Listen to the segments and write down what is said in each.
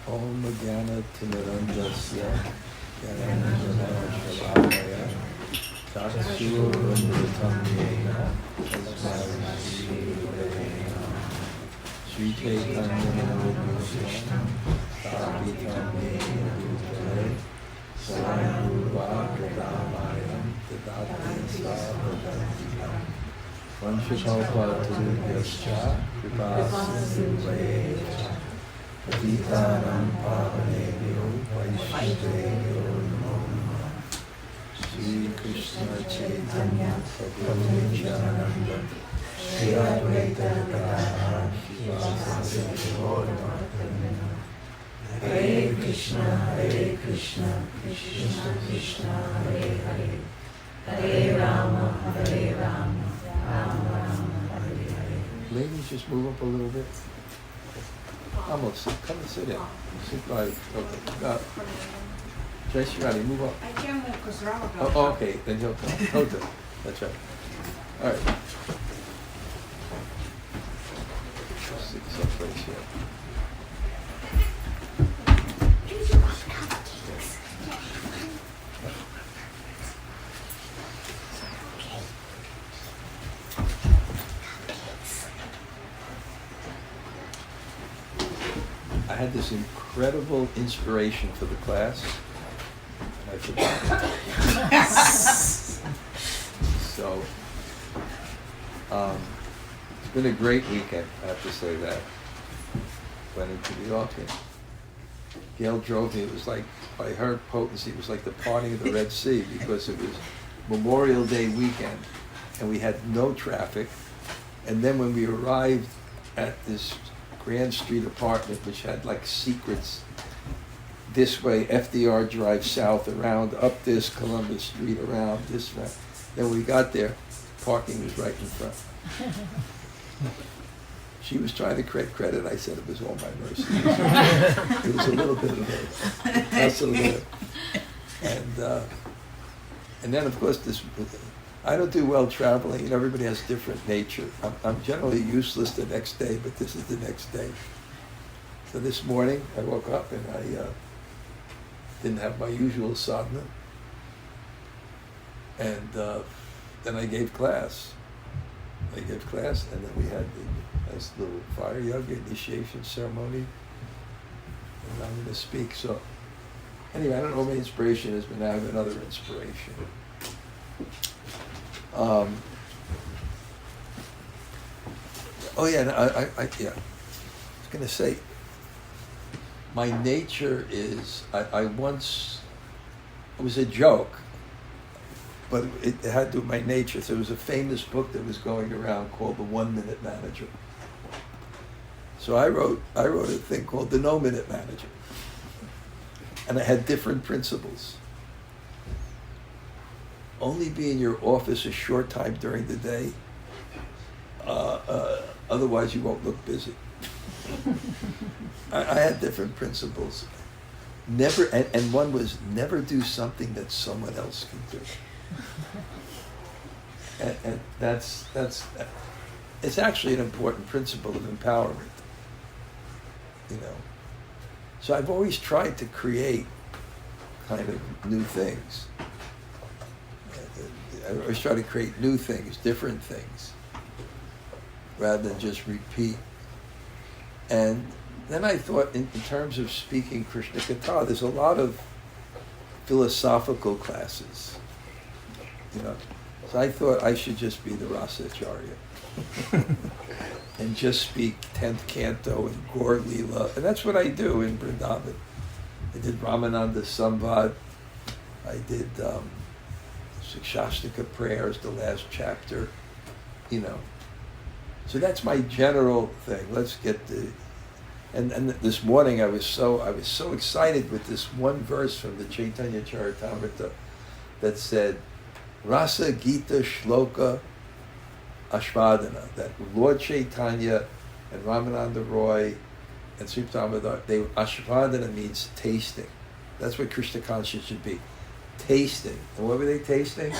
Om Jnana Timirandasya Jnana Chakshurumritam Yena Tasmai Shri Gurave Namah Sri Chaitanya Manavibhusha Tapitam Yena Bhutale Swayambhuva Pradamayam Tadati Svabhadantikam Vanshakaupa Turubhyascha Kripasindhuvaya Patitanam Pavanebhyo Vaishnavebhyo Namo Namah Shri Krishna Chaitanya Prabhu Nityananda Shri Advaita Gadadhara Shivasasi Gaura-Bhakta Hare Krishna Krishna Krishna Hare Hare Hare Rama Rama Hare Hare. Ladies, just move up a little bit. Almost. Come and sit in. Sit by. Okay. Jai Shirani, move up. I can't move because Rama got Oh, okay. Then he'll come. Hota. That's right. All right. Sit someplace here. I had this incredible inspiration for the class, and I forgot it. So, it's been a great weekend, I have to say that. Went into the auction. Gail drove me, it was like, by her potency, it was like the parting of the Red Sea, because it was Memorial Day weekend, and we had no traffic. And then when we arrived at this Grand Street apartment, which had like secrets, this way, FDR Drive south, around, up this Columbus Street, around this way. Then we got there, parking was right in front. She was trying to create credit. I said it was all my mercy. It was a little bit of a hustle there. And then, of course, I don't do well traveling, and everybody has different nature. I'm generally useless the next day, but this is the next day. So this morning, I woke up and I didn't have my usual sadhana. And then I gave class. And then we had the nice little fire yoga initiation ceremony. And I'm going to speak. So anyway, I don't know what my inspiration is, but now I have another inspiration. I was going to say, my nature is, it was a joke, but it had to do with my nature. So there was a famous book that was going around called The 1 Minute Manager. So I wrote a thing called The No Minute Manager. And I had different principles. Only be in your office a short time during the day. Otherwise, you won't look busy. I had different principles. Never, and one was never do something that someone else can do. And that's it's actually an important principle of empowerment. You know. So I've always tried to create kind of new things. I always try to create new things, different things, rather than just repeat. And then I thought, in terms of speaking Krishna-katha, there's a lot of philosophical classes, you know. So I thought I should just be the Rasacharya and just speak 10th canto and Gaur Leela, and that's what I do in Vrindavan. I did Ramananda Samvad. I did Shikshastika prayers, the last chapter, you know. So that's my general thing. Let's get the, and this morning I was so excited with this one verse from the Chaitanya Charitamrita that said, Rasa Gita Shloka Ashvadana, that Lord Chaitanya and Ramananda Roy and Sri Damodar, Ashvadana means tasting. That's what Krishna consciousness should be. Tasting. And what were they tasting?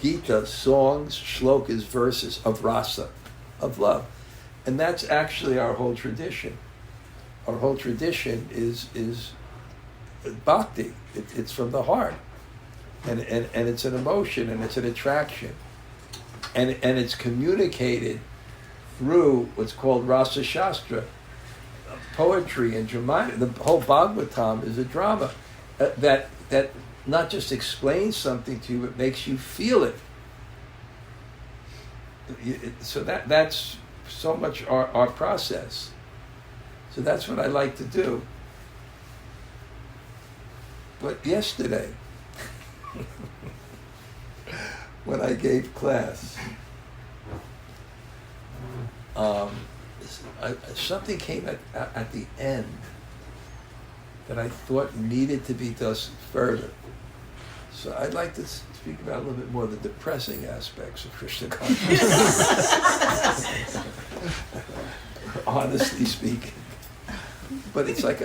Gita, songs, shlokas, verses of rasa, of love. And that's actually our whole tradition. our whole tradition is bhakti. It's from the heart, and it's an emotion, and it's an attraction, and it's communicated through what's called rasa shastra, poetry and drama. The whole Bhagavatam is a drama that not just explains something to you, but makes you feel it. So that's so much our process. So that's what I like to do. But yesterday, when I gave class, something came at the end that I thought needed to be discussed further. So I'd like to speak about a little bit more of the depressing aspects of Krishna consciousness. Honestly speaking. But it's like,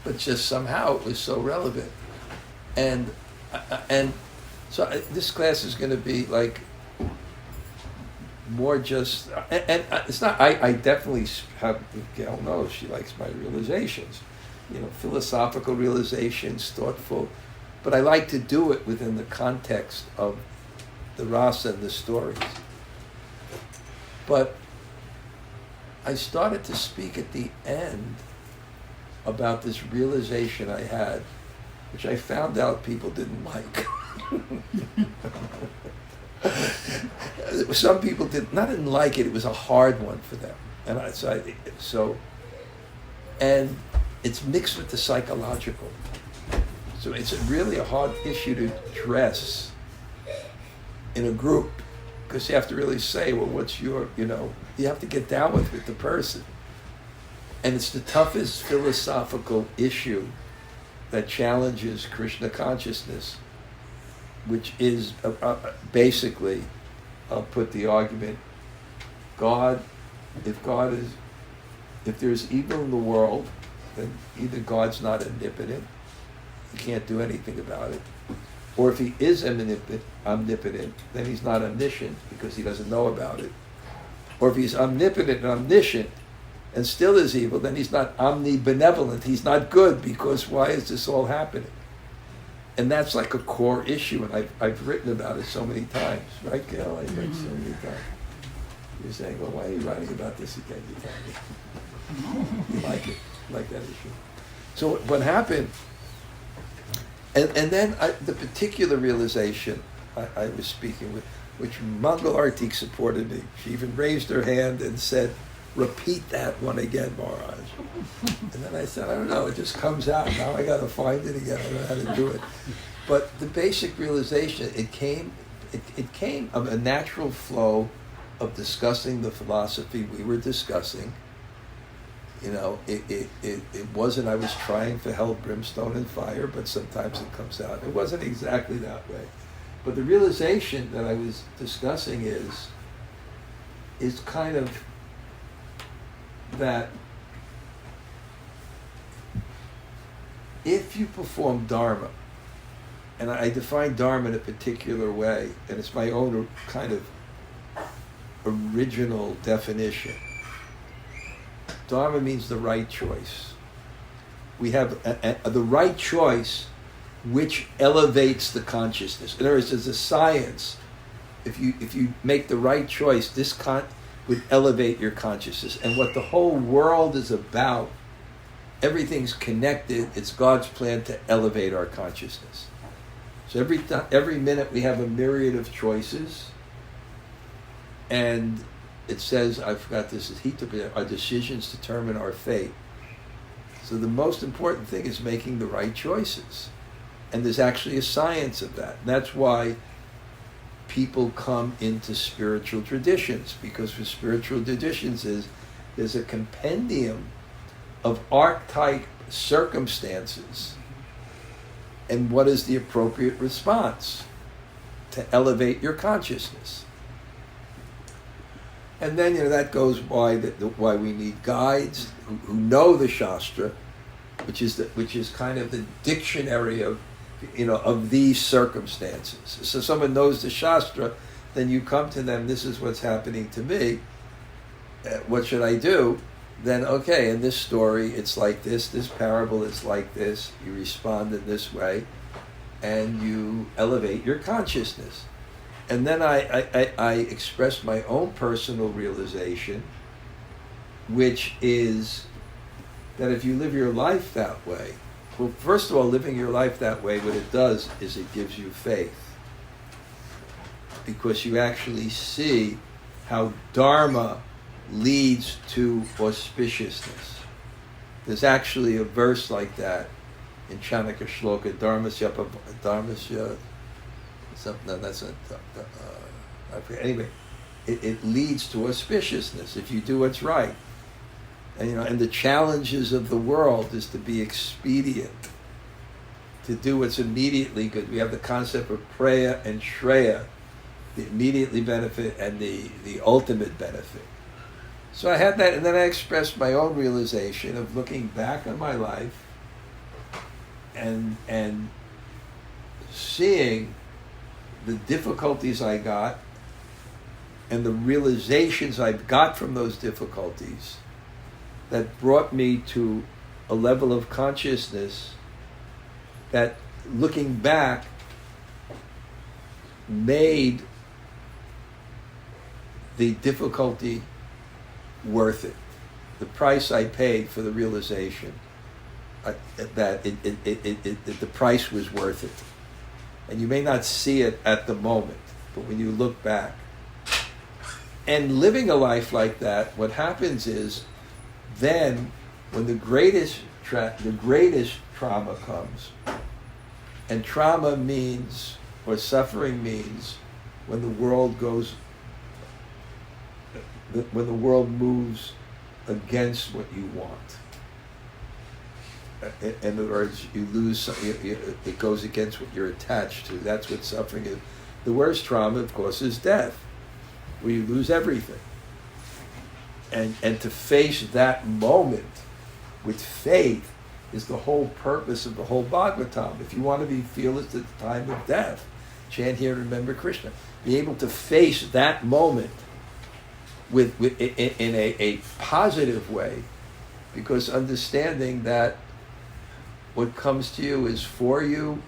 but just somehow it was so relevant. And so this class is going to be like more just, and it's not, I definitely have, Gail knows, she likes my realizations, philosophical realizations, thoughtful, but I like to do it within the context of the rasa and the stories. But I started to speak at the end about this realization I had, which I found out people didn't like. Some people didn't like it. It was a hard one for them, and and it's mixed with the psychological. So it's really a hard issue to address in a group, because you have to really say, well, what's your, you have to get down with the person. And it's the toughest philosophical issue that challenges Krishna consciousness, which is basically, I'll put the argument, if there's evil in the world, then either God's not omnipotent, he can't do anything about it, or if he is omnipotent, then he's not omniscient because he doesn't know about it. Or if he's omnipotent and omniscient and still is evil, then he's not omnibenevolent, he's not good, because why is this all happening? And that's like a core issue, and I've written about it so many times, right, Gail? I've written so many times. You're saying, well, why are you writing about this again? You like it, like that issue. So what happened, and then the particular realization I was speaking with, which Mangal Artik supported me. She even raised her hand and said, repeat that one again, Maharaj. And then I said, I don't know, it just comes out. Now I got to find it again. I don't know how to do it. But the basic realization, it came of a natural flow of discussing the philosophy we were discussing. It wasn't I was trying for hell, brimstone, and fire, but sometimes it comes out. It wasn't exactly that way. But the realization that I was discussing is kind of that if you perform dharma, and I define dharma in a particular way, and it's my own kind of original definition. Dharma means the right choice. We have the right choice which elevates the consciousness. In other words, there's a science. If you make the right choice, this would elevate your consciousness. And what the whole world is about, everything's connected. It's God's plan to elevate our consciousness. So every minute we have a myriad of choices, and it says, I forgot this, our decisions determine our fate. So the most important thing is making the right choices. And there's actually a science of that. And that's why people come into spiritual traditions, because for spiritual traditions there's a compendium of archetype circumstances and what is the appropriate response to elevate your consciousness. And then that goes why we need guides who know the Shastra, which is kind of the dictionary of these circumstances. So someone knows the Shastra, then you come to them, this is what's happening to me, what should I do? then okay, in this story it's like this parable is like this, you respond in this way, and you elevate your consciousness. And then I express my own personal realization, which is that if you live your life that way, well, first of all, living your life that way, what it does is it gives you faith. Because you actually see how Dharma leads to auspiciousness. There's actually a verse like that in Chanaka Shloka, Dharmasya, something, no, that's not, I forget. Anyway, it leads to auspiciousness if you do what's right. And, and the challenges of the world is to be expedient, to do what's immediately good. We have the concept of Preya and Shreya, the immediately benefit and the ultimate benefit. So I had that, and then I expressed my own realization of looking back on my life and seeing the difficulties I got and the realizations I got from those difficulties that brought me to a level of consciousness that, looking back, made the difficulty worth it. The price I paid for the realization that the price was worth it. And you may not see it at the moment, but when you look back. And living a life like that, what happens is, then when the greatest trauma comes, and trauma means, or suffering means, when the world moves against what you want. In other words, you lose something, it goes against what you're attached to. That's what suffering is. The worst trauma, of course, is death, where you lose everything. And to face that moment with faith is the whole purpose of the whole Bhagavatam. If you want to be fearless at the time of death, chant here, remember Krishna. Be able to face that moment in a positive way, because understanding that what comes to you is for you,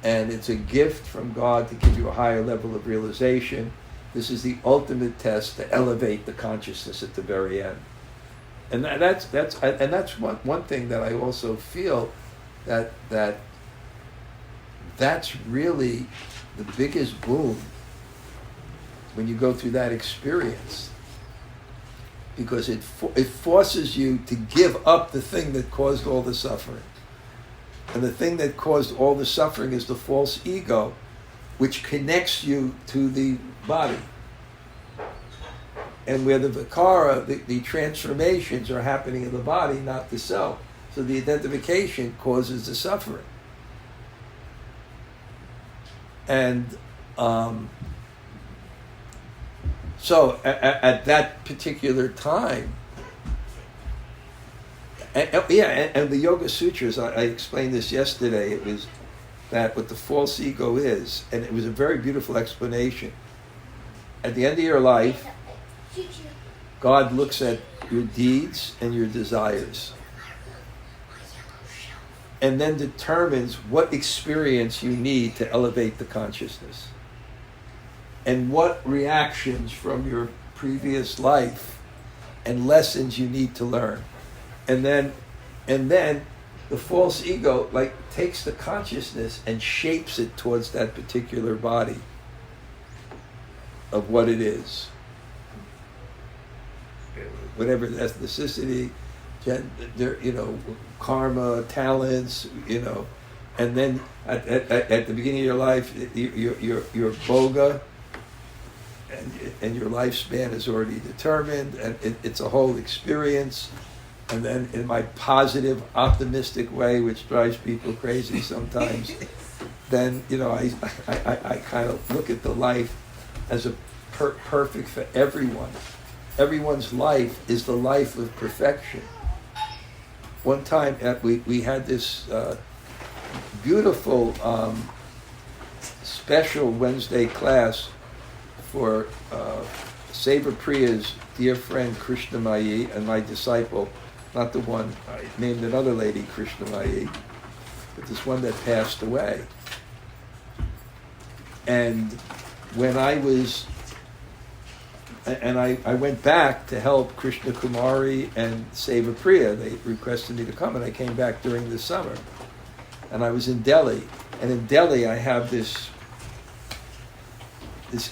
and it's a gift from God to give you a higher level of realization. This is the ultimate test to elevate the consciousness at the very end. And that's one thing that I also feel that's really the biggest boon when you go through that experience, because it forces you to give up the thing that caused all the suffering. And the thing that caused all the suffering is the false ego, which connects you to the body. And where the vikara, the transformations are happening in the body, not the self. So the identification causes the suffering. And so at that particular time, and the Yoga Sutras, I explained this yesterday, it was that what the false ego is, and it was a very beautiful explanation. At the end of your life, God looks at your deeds and your desires, and then determines what experience you need to elevate the consciousness, and what reactions from your previous life and lessons you need to learn. And then the false ego takes the consciousness and shapes it towards that particular body of what it is. Whatever ethnicity, gender, karma, talents, and then at the beginning of your life, your boga and your lifespan is already determined, and it's a whole experience. And then in my positive, optimistic way, which drives people crazy sometimes, then, I kind of look at the life as a perfect for everyone. Everyone's life is the life of perfection. One time we had this beautiful special Wednesday class for Seva Priya's dear friend Krishna-mayi and my disciple, not the one, I named another lady Krishna-mayi, but this one that passed away. And when I was, and I went back to help Krishna Kumari and Seva Priya. They requested me to come, and I came back during the summer. And I was in Delhi. And in Delhi, I have this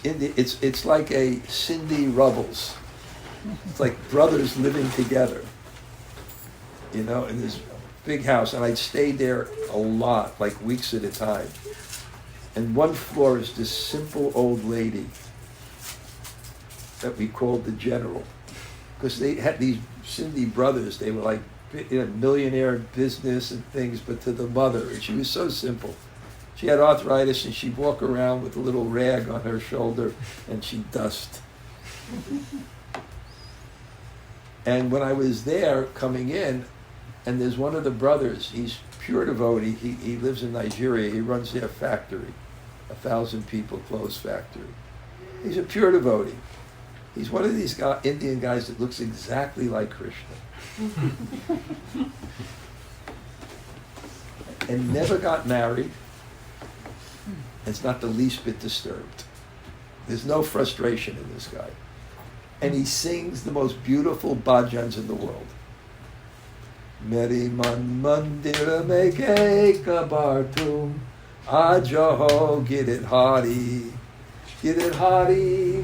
Indian, it's like a Sindhi Rubbles. It's like brothers living together, in this big house. And I'd stayed there a lot, like weeks at a time. And one floor is this simple old lady that we called the General, because they had these Sindhi brothers. They were like millionaire business and things, but to the mother, and she was so simple. She had arthritis, and she'd walk around with a little rag on her shoulder, and she'd dust. And when I was there coming in, and there's one of the brothers, he's pure devotee, he lives in Nigeria, he runs their factory, 1,000 people clothes factory. He's a pure devotee. He's one of these Indian guys that looks exactly like Krishna. And never got married. It's not the least bit disturbed. There's no frustration in this guy. And he sings the most beautiful bhajans in the world. Meri man mandira mein eka bar tum ajaho gidit hari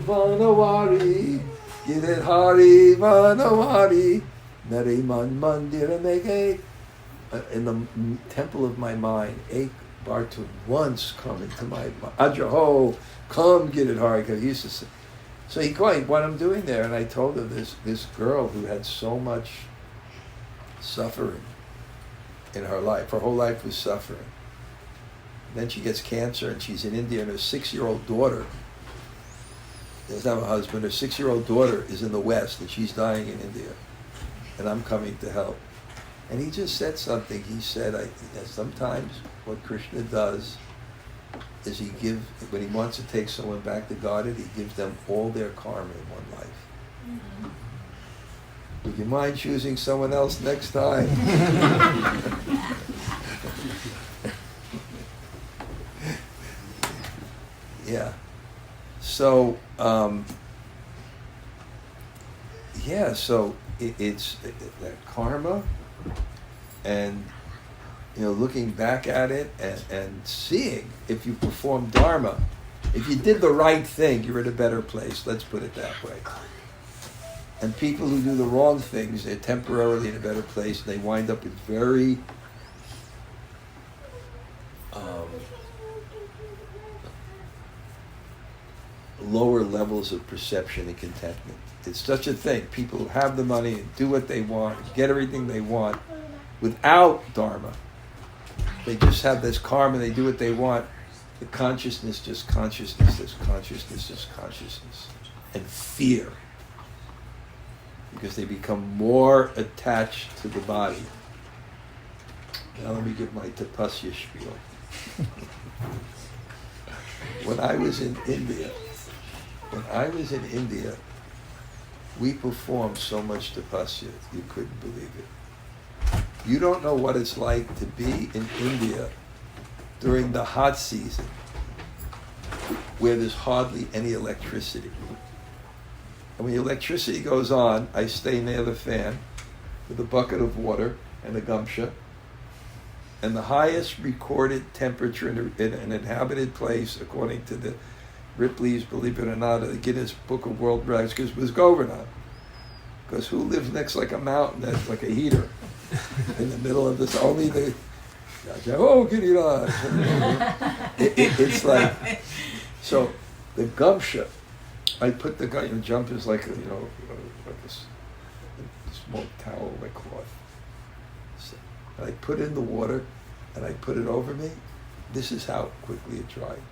vanawari gidit hari vanawari Meri man mandira mein in the temple of my mind, ek bar tum, once come into my mind. Ajaho, come get it hari. He used to say. So he called me, what I'm doing there, and I told her this girl who had so much suffering in her life. Her whole life was suffering. And then she gets cancer, and she's in India, and her 6-year-old daughter doesn't have a husband. Her 6-year-old daughter is in the West, and she's dying in India. And I'm coming to help. And he just said something. He said, that sometimes what Krishna does is when he wants to take someone back to Godhead, he gives them all their karma in one life. Mm-hmm. Would you mind choosing someone else next time? Yeah. So, it's that karma, and looking back at it and seeing if you perform dharma, if you did the right thing, you're in a better place. Let's put it that way. And people who do the wrong things, they're temporarily in a better place, and they wind up with very lower levels of perception and contentment. It's such a thing. People who have the money and do what they want, get everything they want, without dharma, they just have this karma, they do what they want. The consciousness, just consciousness, just consciousness, just consciousness. And fear. Because they become more attached to the body. Now let me give my tapasya spiel. When I was in India, we performed so much tapasya, you couldn't believe it. You don't know what it's like to be in India during the hot season, where there's hardly any electricity. And when the electricity goes on, I stay near the fan with a bucket of water and a gumsha. And the highest recorded temperature in an inhabited place, according to the Ripley's, believe it or not, the Guinness Book of World Records, was Govardhana. Because who lives next like a mountain that's like a heater in the middle of this? Only the it's like, so the gumsha, I put the jump is like like a small towel, like cloth. So, and I put in the water, and I put it over me. This is how quickly it dried.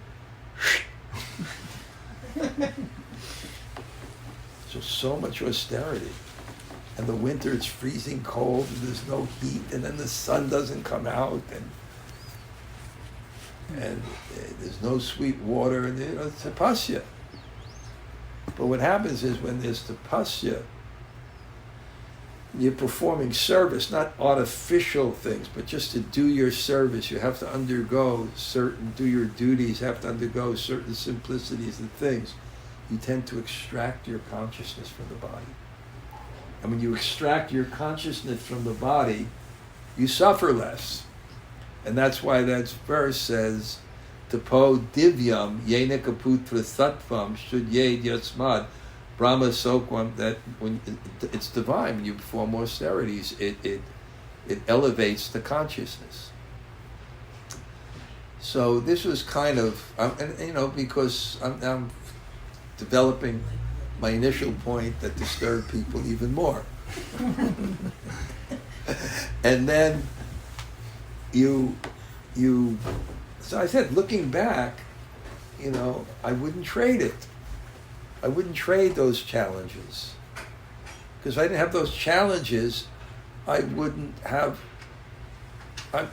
So much austerity. And the winter, it's freezing cold, and there's no heat, and then the sun doesn't come out, and there's no sweet water, and it's tapasya. But what happens is when there's tapasya, you're performing service, not artificial things, but just to do your service. You have to undergo do your duties, have to undergo certain simplicities and things. You tend to extract your consciousness from the body. And when you extract your consciousness from the body, you suffer less. And that's why that verse says, Tapo divyam yenika putra sattvam shudyed yasmad Brahma sokwam, that when it's divine, when you perform austerities, it elevates the consciousness. So this was kind of, because I'm developing my initial point that disturbed people even more. And then so I said, looking back, I wouldn't trade it. I wouldn't trade those challenges. Because if I didn't have those challenges, I wouldn't have,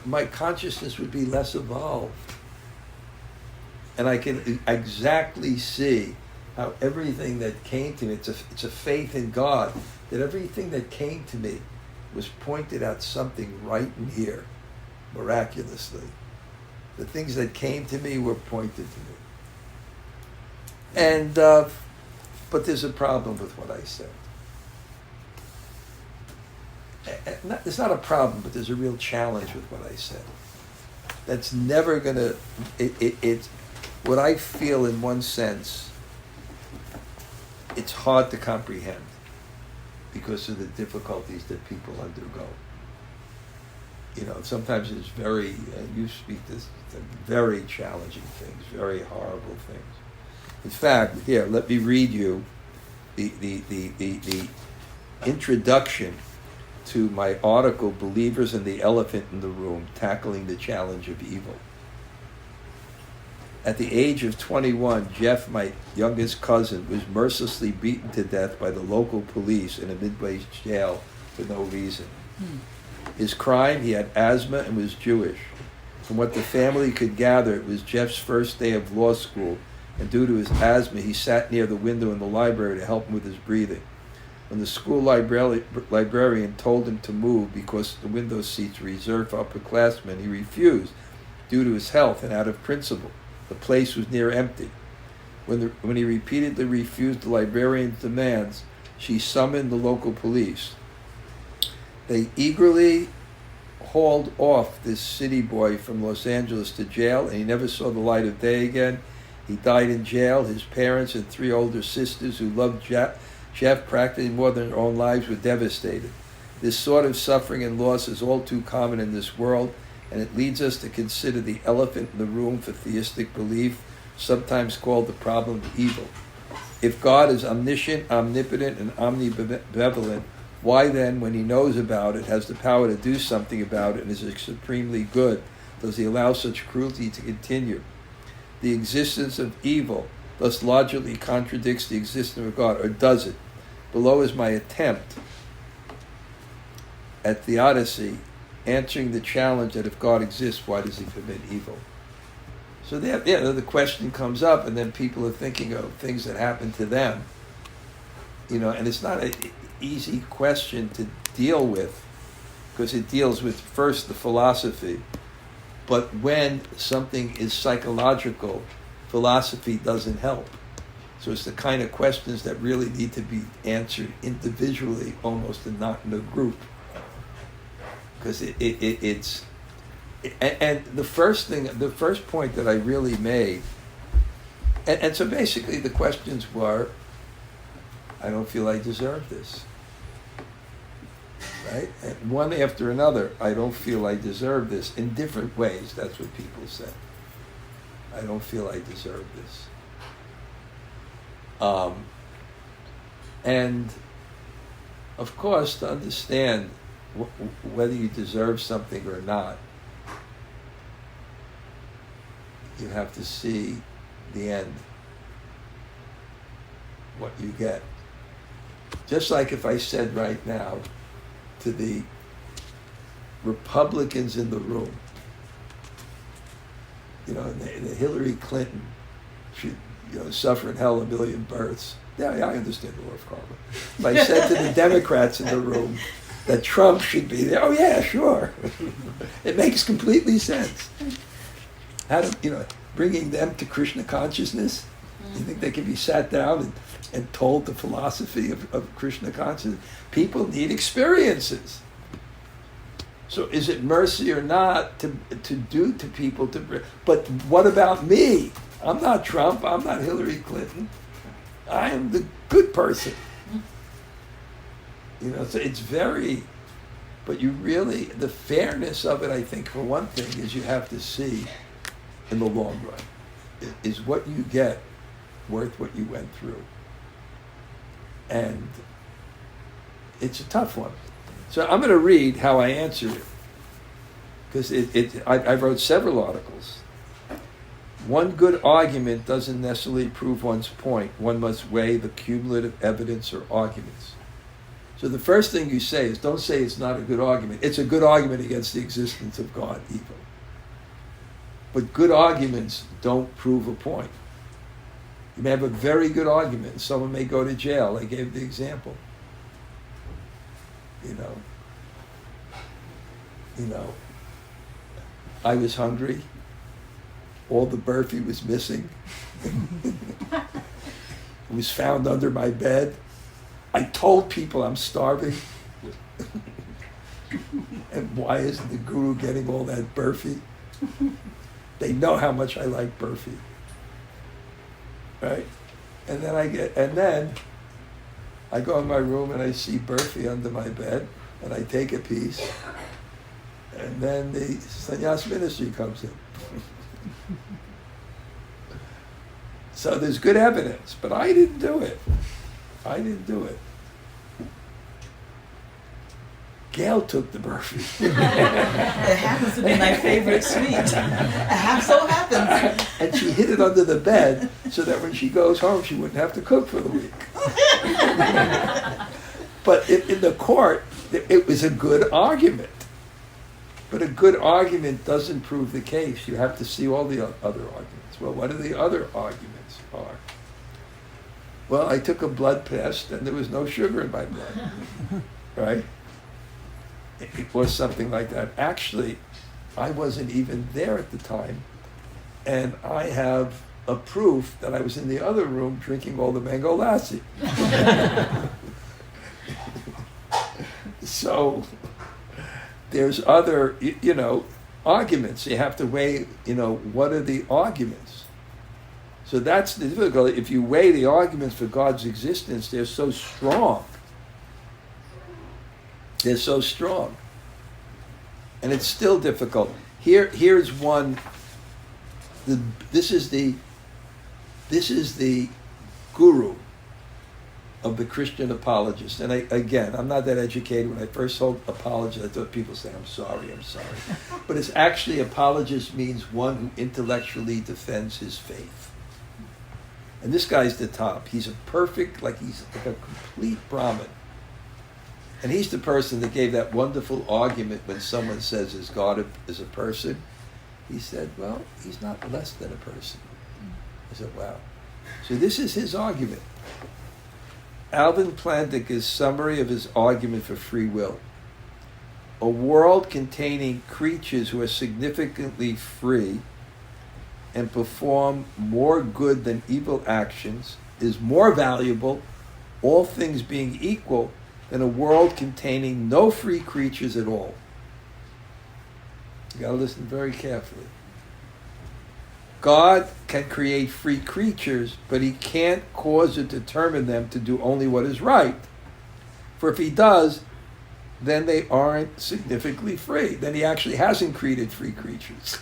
my consciousness would be less evolved. And I can exactly see how everything that came to me, it's a faith in God, that everything that came to me was pointed at something right in here, miraculously. The things that came to me were pointed to me. And, but there's a problem with what I said. It's not a problem, but there's a real challenge with what I said. That's never going to, it's what I feel in one sense, it's hard to comprehend because of the difficulties that people undergo. Sometimes it's very, you speak this, very challenging things, very horrible things. In fact, here, let me read you the introduction to my article, Believers and the Elephant in the Room, Tackling the Challenge of Evil. At the age of 21, Jeff, my youngest cousin, was mercilessly beaten to death by the local police in a Midway jail for no reason. His crime, he had asthma and was Jewish. From what the family could gather, it was Jeff's first day of law school, and due to his asthma, he sat near the window in the library to help him with his breathing. When the school librarian told him to move because the window seats were reserved for upperclassmen, he refused due to his health and out of principle. The place was near empty. When he repeatedly refused the librarian's demands, she summoned the local police. They eagerly hauled off this city boy from Los Angeles to jail, and he never saw the light of day again. He died in jail. His parents and 3 older sisters who loved Jeff practically more than their own lives were devastated. This sort of suffering and loss is all too common in this world, and it leads us to consider the elephant in the room for theistic belief, sometimes called the problem of evil. If God is omniscient, omnipotent, and omnibenevolent, why then, when he knows about it, has the power to do something about it, and is supremely good, does he allow such cruelty to continue? The existence of evil thus logically contradicts the existence of God, or does it? Below is my attempt at theodicy, answering the challenge that if God exists, why does he permit evil? So the question comes up, and then people are thinking of things that happen to them. And it's not an easy question to deal with, because it deals with first the philosophy. But when something is psychological, philosophy doesn't help. So it's the kind of questions that really need to be answered individually, almost, and not in a group. Because it's the first point that I really made, and so basically the questions were, I don't feel I deserve this. Right? And one after another, I don't feel I deserve this, in different ways. That's what people said. I don't feel I deserve this. And of course, to understand whether you deserve something or not, you have to see the end, what you get. Just like if I said right now to the Republicans in the room, the Hillary Clinton should suffer in hell a million births. Yeah, I understand the law of karma. If I said to the Democrats in the room that Trump should be there, oh yeah, sure. It makes completely sense. Bringing them to Krishna consciousness, you think they can be sat down and told the philosophy of Krishna consciousness? People need experiences. So is it mercy or not to do to people but what about me? I'm not Trump, I'm not Hillary Clinton. I am the good person. So it's but the fairness of it, I think, for one thing, is you have to see in the long run, is what you get worth what you went through? And it's a tough one. So I'm going to read how I answer it, because I wrote several articles. One good argument doesn't necessarily prove one's point. One must weigh the cumulative evidence or arguments. So the first thing you say is, don't say it's not a good argument. It's a good argument against the existence of God, even. But good arguments don't prove a point. You may have a very good argument, and someone may go to jail. I gave the example. I was hungry. All the burfi was missing. It was found under my bed. I told people I'm starving. And why isn't the guru getting all that burfi? They know how much I like burfi. Right? And then I go in my room and I see burfi under my bed, and I take a piece, and then the sannyas ministry comes in. So there's good evidence, but I didn't do it. Gail took the burfi. It happens to be my favorite sweet. It so happens. And she hid it under the bed so that when she goes home, she wouldn't have to cook for the week. But in the court, it was a good argument. But a good argument doesn't prove the case. You have to see all the other arguments. Well, what are the other arguments are? Well, I took a blood test and there was no sugar in my blood. Right? It was something like that. Actually, I wasn't even there at the time, and I have a proof that I was in the other room drinking all the mango lassi. So there's other, arguments. You have to weigh, what are the arguments? So that's the difficulty. If you weigh the arguments for God's existence, they're so strong. They're so strong. And it's still difficult. Here's one. This is the guru of the Christian apologist. And I'm not that educated. When I first heard apologist, I thought people say, I'm sorry. But it's actually, apologist means one who intellectually defends his faith. And this guy's the top. He's he's like a complete Brahmin. And he's the person that gave that wonderful argument when someone says, is God is a person? He said, well, he's not less than a person. I said, wow. So this is his argument. Alvin Plantinga's summary of his argument for free will. A world containing creatures who are significantly free and perform more good than evil actions is more valuable, all things being equal, than a world containing no free creatures at all. You got to listen very carefully. God can create free creatures, but he can't cause or determine them to do only what is right. For if he does, then they aren't significantly free. Then he actually hasn't created free creatures.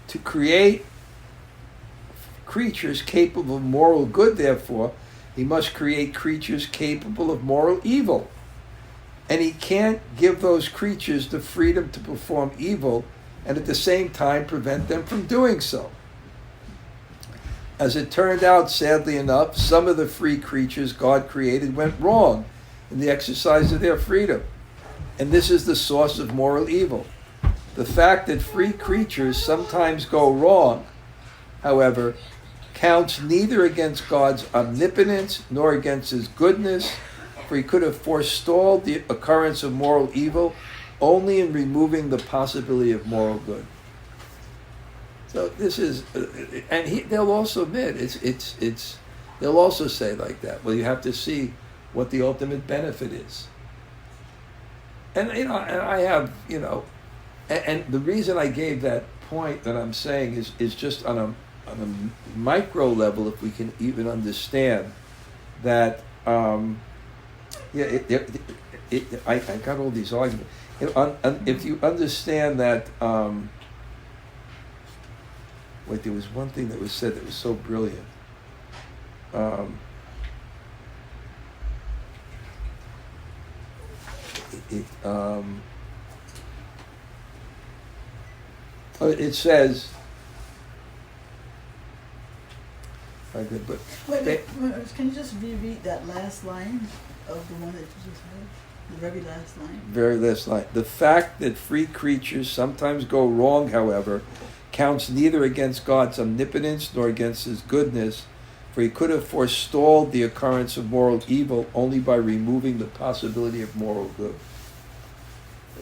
To create creatures capable of moral good, therefore, he must create creatures capable of moral evil. And he can't give those creatures the freedom to perform evil and at the same time prevent them from doing so. As it turned out, sadly enough, some of the free creatures God created went wrong in the exercise of their freedom. And this is the source of moral evil. The fact that free creatures sometimes go wrong, however, counts neither against God's omnipotence nor against his goodness, for he could have forestalled the occurrence of moral evil only in removing the possibility of moral good. So this is, they'll also admit it's. They'll also say like that. Well, you have to see what the ultimate benefit is. And and I have and the reason I gave that point that I'm saying is just on a micro level, if we can even understand that. I got all these arguments. If you understand that. Wait, there was one thing that was said that was so brilliant. It says. But wait, can you just reread that last line of the one that you just read? The very last line. Very last line. The fact that free creatures sometimes go wrong, however, counts neither against God's omnipotence nor against his goodness, for he could have forestalled the occurrence of moral evil only by removing the possibility of moral good.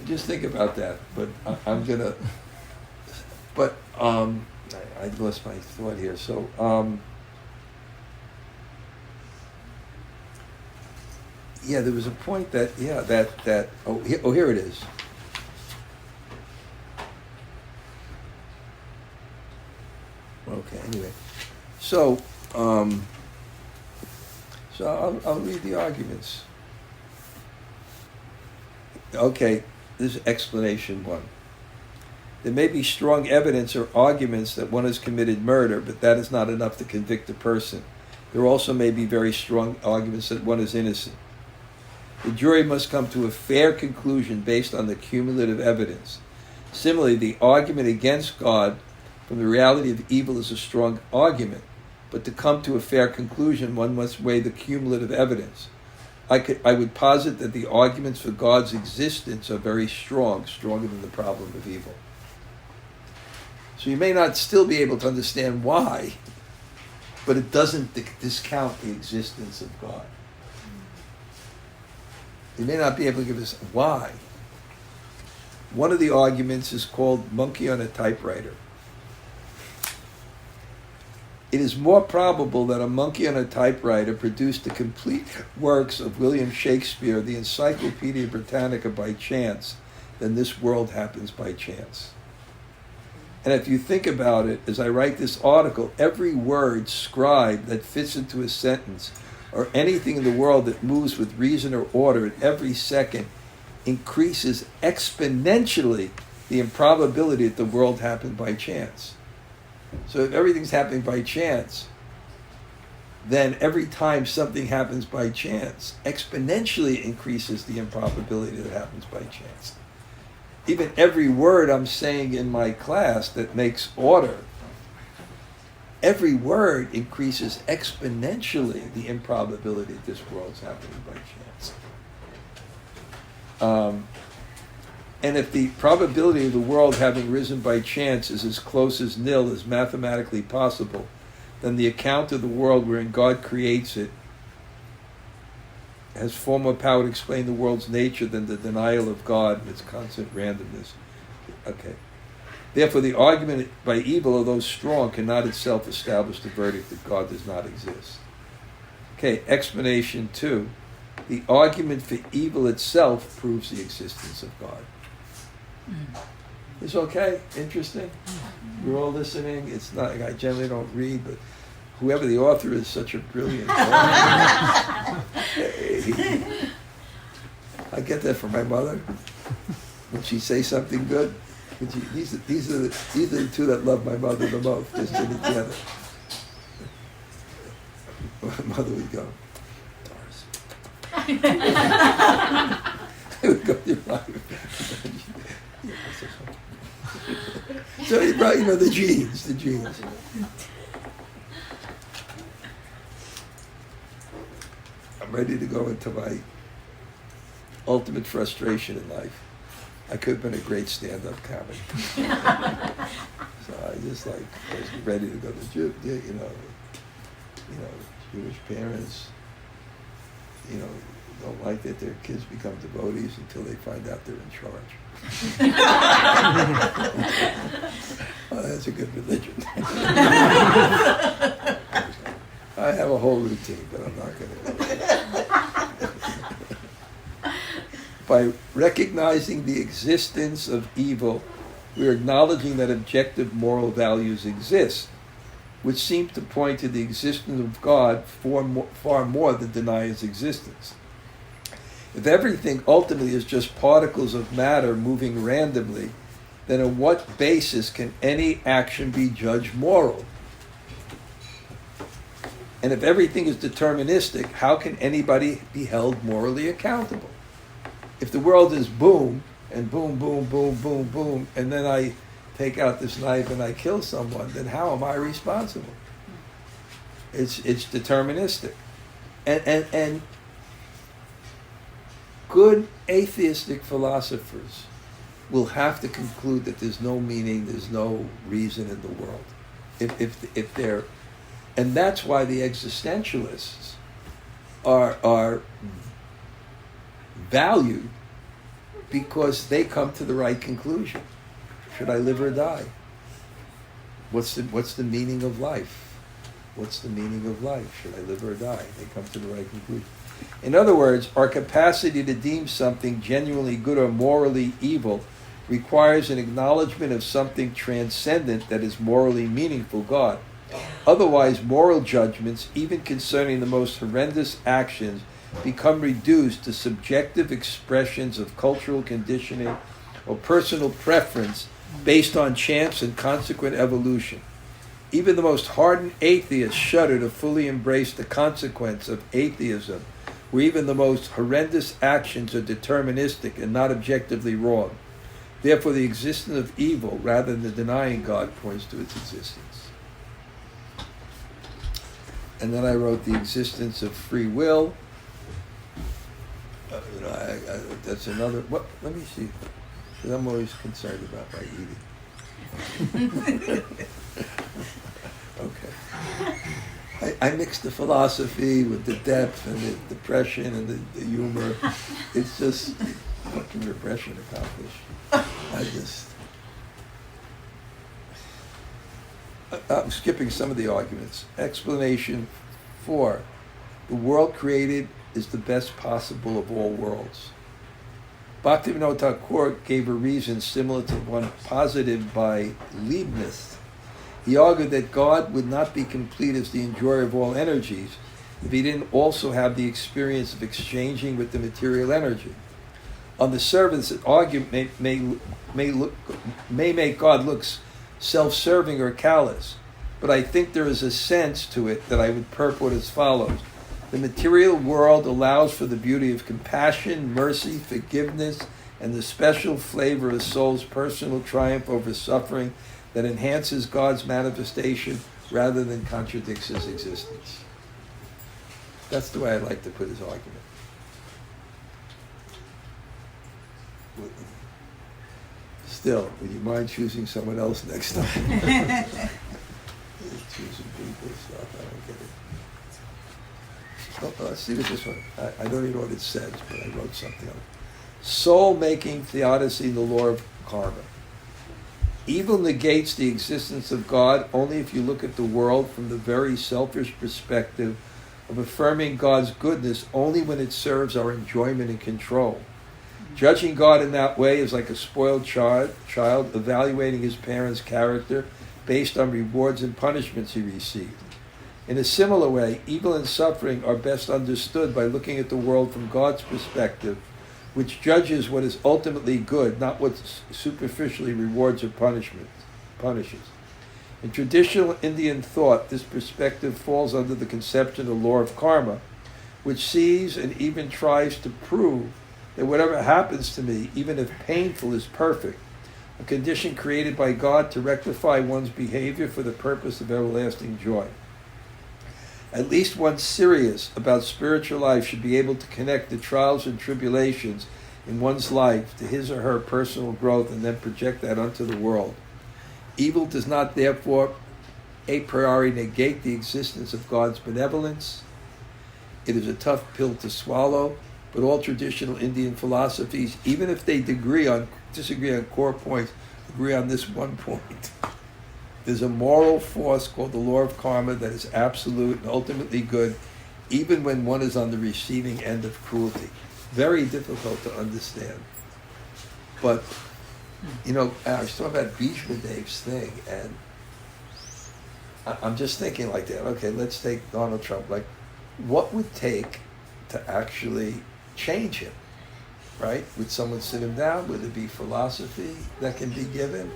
Just think about that. But I'm gonna. But I lost my thought here. So. There was a point that here it is. Okay, anyway. So I'll read the arguments. Okay, this is explanation one. There may be strong evidence or arguments that one has committed murder, but that is not enough to convict a person. There also may be very strong arguments that one is innocent. The jury must come to a fair conclusion based on the cumulative evidence. Similarly, the argument against God from the reality of evil is a strong argument, but to come to a fair conclusion, one must weigh the cumulative evidence. I would posit that the arguments for God's existence are very strong, stronger than the problem of evil. So you may not still be able to understand why, but it doesn't discount the existence of God. You may not be able to give us why. One of the arguments is called monkey on a typewriter. It is more probable that a monkey on a typewriter produced the complete works of William Shakespeare, the Encyclopedia Britannica, by chance, than this world happens by chance. And if you think about it, as I write this article, every word scribed that fits into a sentence or anything in the world that moves with reason or order at every second increases exponentially the improbability that the world happened by chance. So if everything's happening by chance, then every time something happens by chance, exponentially increases the improbability that it happens by chance. Even every word I'm saying in my class that makes order, every word increases exponentially the improbability that this world's happening by chance. And if the probability of the world having risen by chance is as close as nil as mathematically possible, then the account of the world wherein God creates it has far more power to explain the world's nature than the denial of God and its constant randomness. Okay. Therefore, the argument by evil, although strong, cannot itself establish the verdict that God does not exist. Okay, explanation 2. The argument for evil itself proves the existence of God. It's okay? Interesting? You're all listening? It's not, I generally don't read, but whoever the author is, such a brilliant author. I get that from my mother. When she says something good, these are the two that love my mother the most, just sitting together. My mother would go, Doris. I would go, you're right. So, the genes. I'm ready to go into my ultimate frustration in life. I could have been a great stand-up comic. So I just was ready to go to Jewish parents, don't like that their kids become devotees until they find out they're in charge. Well, that's a good religion. I have a whole routine, but I'm not going to. By recognizing the existence of evil, we are acknowledging that objective moral values exist, which seem to point to the existence of God far more than deny His existence. If everything ultimately is just particles of matter moving randomly, then on what basis can any action be judged moral? And if everything is deterministic, how can anybody be held morally accountable? If the world is boom, and boom, boom, boom, boom, boom, and then I take out this knife and I kill someone, then how am I responsible? It's deterministic. And good atheistic philosophers will have to conclude that there's no meaning, there's no reason in the world. If they're, and that's why the existentialists are valued, because they come to the right conclusion. Should I live or die? What's the meaning of life? What's the meaning of life? Should I live or die? They come to the right conclusion. In other words, our capacity to deem something genuinely good or morally evil requires an acknowledgement of something transcendent that is morally meaningful, God. Otherwise, moral judgments, even concerning the most horrendous actions, become reduced to subjective expressions of cultural conditioning or personal preference based on chance and consequent evolution. Even the most hardened atheists shudder to fully embrace the consequence of atheism, where even the most horrendous actions are deterministic and not objectively wrong. Therefore, the existence of evil, rather than denying God, points to its existence. And then I wrote the existence of free will. That's another. What? Let me see, because I'm always concerned about my eating. Okay. I mix the philosophy with the depth and the depression and the humor. It's just, what can repression accomplish? I'm skipping some of the arguments. Explanation 4. The world created is the best possible of all worlds. Bhaktivinoda Thakur gave a reason similar to one posited by Leibniz. He argued that God would not be complete as the enjoyer of all energies if he didn't also have the experience of exchanging with the material energy. On the surface, an argument may make God look self-serving or callous, but I think there is a sense to it that I would purport as follows. The material world allows for the beauty of compassion, mercy, forgiveness, and the special flavor of soul's personal triumph over suffering that enhances God's manifestation rather than contradicts his existence. That's the way I like to put his argument. Still, would you mind choosing someone else next time? Choosing people, stuff, I don't get it. Oh, let's see what this one, I don't even know what it says, but I wrote something on it. Soul-making theodicy, the law of karma. Evil negates the existence of God only if you look at the world from the very selfish perspective of affirming God's goodness only when it serves our enjoyment and control. Judging God in that way is like a spoiled child evaluating his parents' character based on rewards and punishments he received. In a similar way, evil and suffering are best understood by looking at the world from God's perspective, which judges what is ultimately good, not what superficially rewards or punishes. In traditional Indian thought, this perspective falls under the conception of the law of karma, which sees and even tries to prove that whatever happens to me, even if painful, is perfect, a condition created by God to rectify one's behavior for the purpose of everlasting joy. At least one serious about spiritual life should be able to connect the trials and tribulations in one's life to his or her personal growth and then project that onto the world. Evil does not therefore a priori negate the existence of God's benevolence. It is a tough pill to swallow, but all traditional Indian philosophies, even if they disagree on core points, agree on this one point. There's a moral force called the law of karma that is absolute and ultimately good, even when one is on the receiving end of cruelty. Very difficult to understand. But, I was talking about Bhishma Dev's thing, and I'm just thinking like that. Okay, let's take Donald Trump. Like, what would take to actually change him, right? Would someone sit him down? Would there be philosophy that can be given?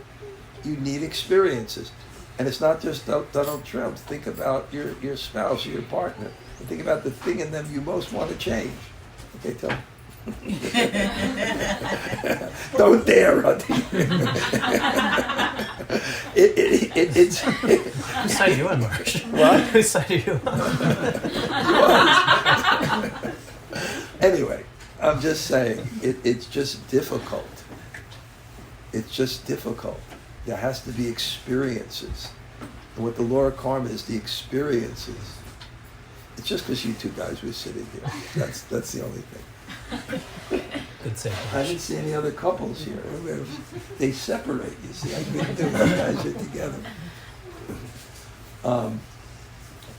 You need experiences. And it's not just Donald Trump. Think about your spouse or your partner. And think about the thing in them you most want to change. Okay, tell me. Don't dare, Rodney. It's Whose side are you on, Marsh? What? Whose side are you on? Anyway, I'm just saying, it's just difficult. It's just difficult. There has to be experiences. And what the law of karma is, the experiences. It's just because you two guys were sitting here. That's the only thing. Good save. I didn't see any other couples here. They separate, you see. I couldn't do it. You guys are together.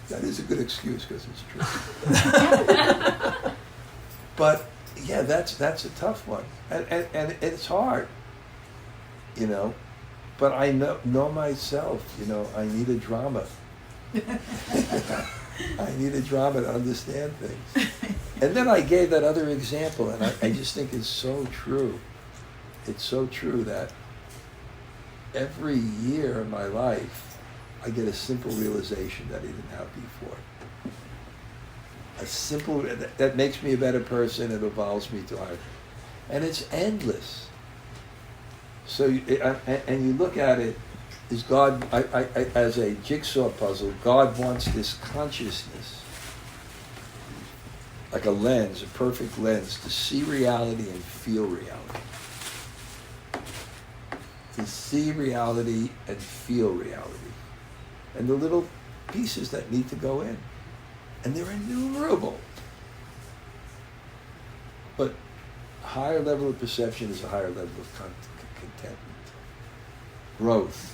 That is a good excuse because it's true. But yeah, that's a tough one, and it's hard, But I know myself, I need a drama. I need a drama to understand things. And then I gave that other example, and I just think it's so true. It's so true that every year in my life, I get a simple realization that I didn't have before. A simple, that makes me a better person, it evolves me to higher. And it's endless. So, and you look at it, is God, as a jigsaw puzzle, God wants this consciousness, like a lens, a perfect lens, to see reality and feel reality. To see reality and feel reality. And the little pieces that need to go in. And they're innumerable. But a higher level of perception is a higher level of contentment. Growth.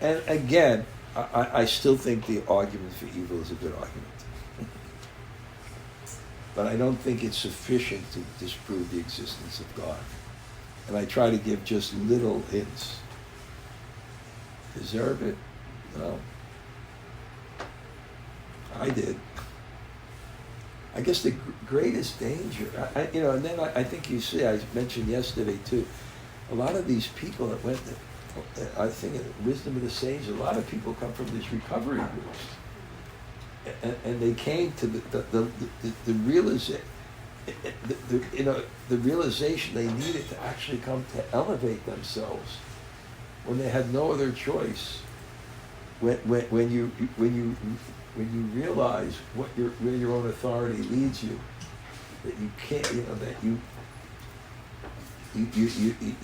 And again, I still think the argument for evil is a good argument. But I don't think it's sufficient to disprove the existence of God. And I try to give just little hints. Deserve it? No. I did. I guess the greatest danger, and then I think you see, I mentioned yesterday too, a lot of these people that went to, I think in Wisdom of the Sage, a lot of people come from these recovery groups, and they came to the realization, the realization they needed to actually come to elevate themselves when they had no other choice. When you realize where your own authority leads you, that you can't, that you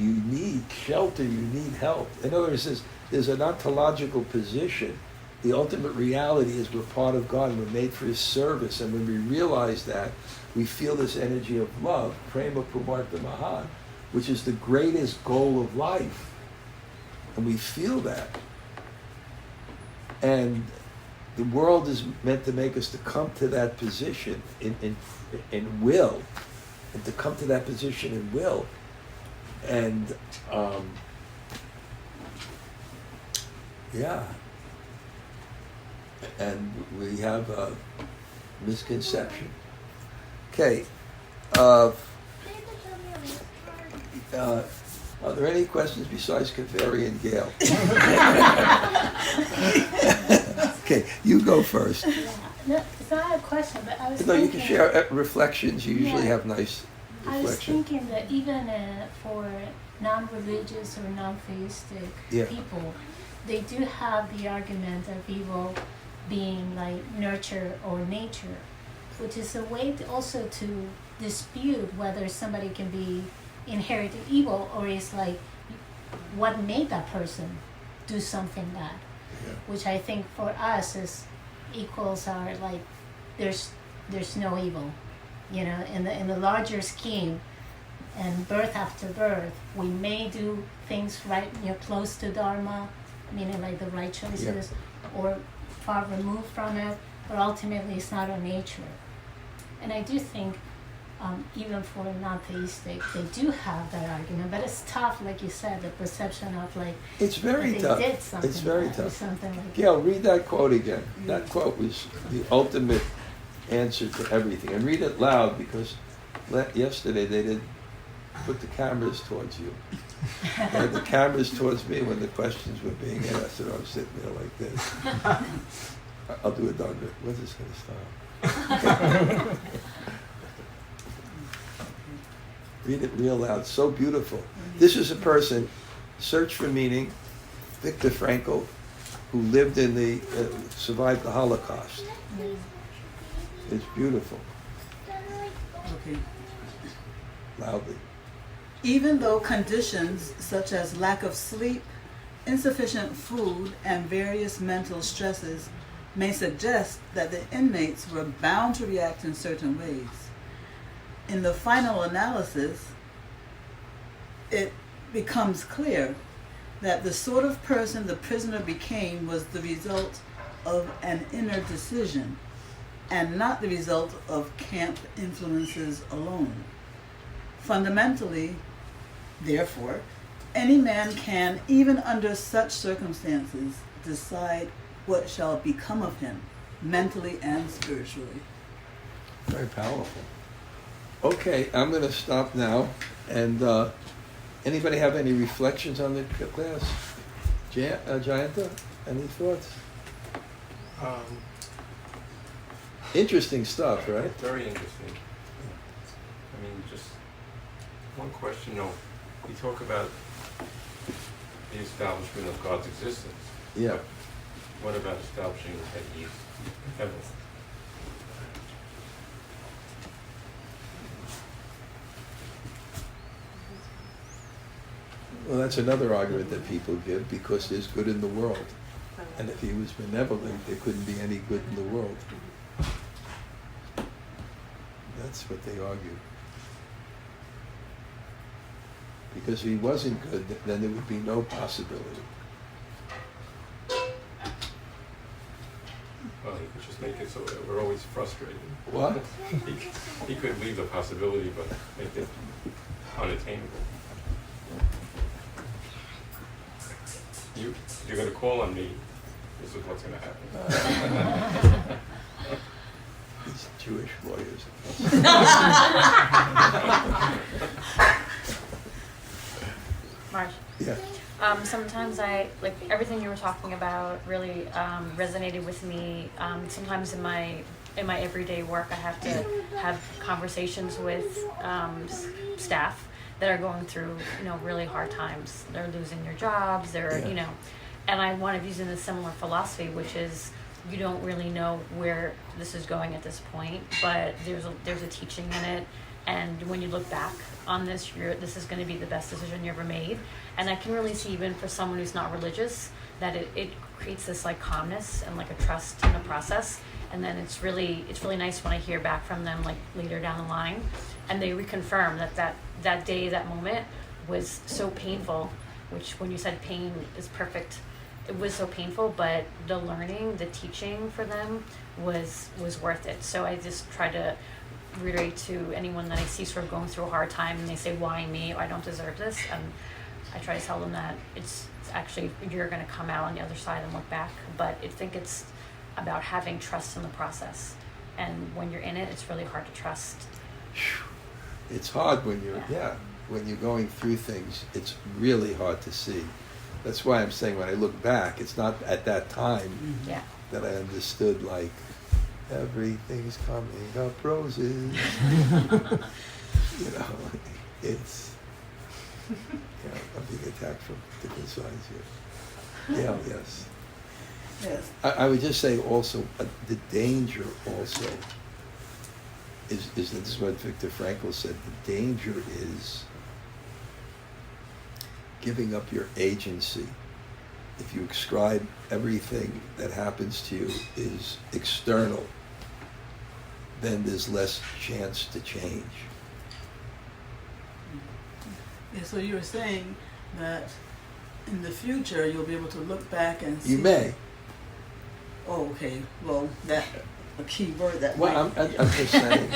need shelter, you need help. In other words, there's an ontological position. The ultimate reality is we're part of God and we're made for His service. And when we realize that, we feel this energy of love, prema pumartha mahan, which is the greatest goal of life. And we feel that. And the world is meant to make us to come to that position in will, and to come to that position in will. And and we have a misconception. Okay. Are there any questions besides Kaveri and Gail? Okay, you go first. Yeah. No, it's not a question, but I was No, thinking... you can share reflections. You usually have nice reflections. I was thinking that even for non-religious or non-theistic people, they do have the argument of evil being like nurture or nature, which is a way to also to dispute whether somebody can be inherited evil, or it's like what made that person do something bad. Yeah. Which I think for us is equals our like there's no evil, you know, in the larger scheme. And birth after birth, we may do things right, you know, close to Dharma, meaning like the right choices, or far removed from it, but ultimately it's not our nature. And I do think, even for non-theistic, they do have that argument, but it's tough, like you said, the perception of like, it's very they tough. did something It's very bad or tough. something like Gail, read that quote again. That quote was the ultimate answer to everything. And read it loud, because yesterday they didn't put the cameras towards you. They had the cameras towards me when the questions were being asked, and I was sitting there like this. I'll do it, Dharma. When's this going to stop? Read it real loud. So beautiful. This is a person, Search for Meaning, Viktor Frankl, who lived in survived the Holocaust. It's beautiful. Okay. Loudly. Even though conditions such as lack of sleep, insufficient food, and various mental stresses may suggest that the inmates were bound to react in certain ways, in the final analysis, it becomes clear that the sort of person the prisoner became was the result of an inner decision, and not the result of camp influences alone. Fundamentally, therefore, any man can, even under such circumstances, decide what shall become of him, mentally and spiritually. Very powerful. Okay, I'm going to stop now. And anybody have any reflections on the class? Jayanta, any thoughts? Interesting stuff, right? Very interesting. I mean, just one question. We talk about the establishment of God's existence. Yeah. What about establishing that He's heaven? Well, that's another argument that people give, because there's good in the world. And if he was benevolent, there couldn't be any good in the world. That's what they argue. Because if he wasn't good, then there would be no possibility. Well, he could just make it so that we're always frustrated. What? He could leave the possibility, but make it unattainable. You're going to call on me. This is what's going to happen. These Jewish lawyers. Marge. Yeah. Sometimes I, like, everything you were talking about really resonated with me. Sometimes in my everyday work, I have to have conversations with staff that are going through, really hard times. They're losing their jobs, and I wind up using a similar philosophy, which is you don't really know where this is going at this point, but there's a teaching in it. And when you look back on this, this is going to be the best decision you ever made. And I can really see, even for someone who's not religious, that it creates this like calmness and like a trust in the process. And then it's really nice when I hear back from them like later down the line, and they reconfirm that day, that moment was so painful. Which, when you said pain is perfect, it was so painful, but the learning, the teaching for them was worth it. So I just try to reiterate to anyone that I see sort of going through a hard time and they say, why me? I don't deserve this. And I try to tell them that it's actually, you're going to come out on the other side and look back. But I think it's about having trust in the process. And when you're in it, it's really hard to trust. It's hard when when you're going through things. It's really hard to see. That's why I'm saying when I look back, it's not at that time that I understood, like, everything's coming up roses. It's I'm being attacked from different sides here. Yeah, yes. Yes. I would just say also the danger also is that this is what Viktor Frankl said. The danger is giving up your agency. If you ascribe everything that happens to you is external, then there's less chance to change. Yeah, so you were saying that in the future you'll be able to look back and see. You may. Oh, okay. Well, that a key word that. Well, might. I'm just saying,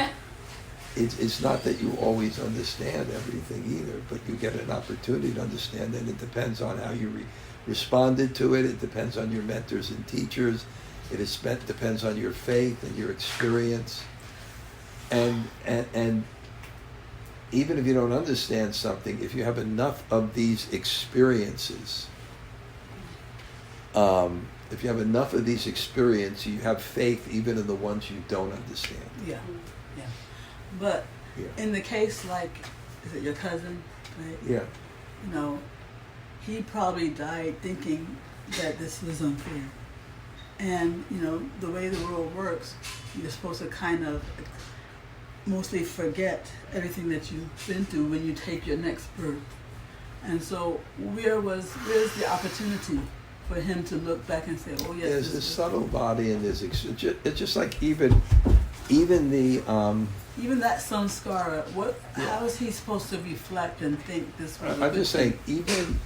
it's not that you always understand everything either, but you get an opportunity to understand, and it depends on how you responded to it. It depends on your mentors and teachers. Depends on your faith and your experience. And even if you don't understand something, if you have enough of these experiences, you have faith even in the ones you don't understand. Yeah. But Yeah. in the case like, is it your cousin? Right? Yeah. You know, he probably died thinking that this was unfair. And, you know, the way the world works, you're supposed to kind of mostly forget everything that you've been through when you take your next birth. And so where's the opportunity for him to look back and say, oh yes, There's this subtle body and there's it's just like even the even that samskara, how is he supposed to reflect and think this was I'm just saying, even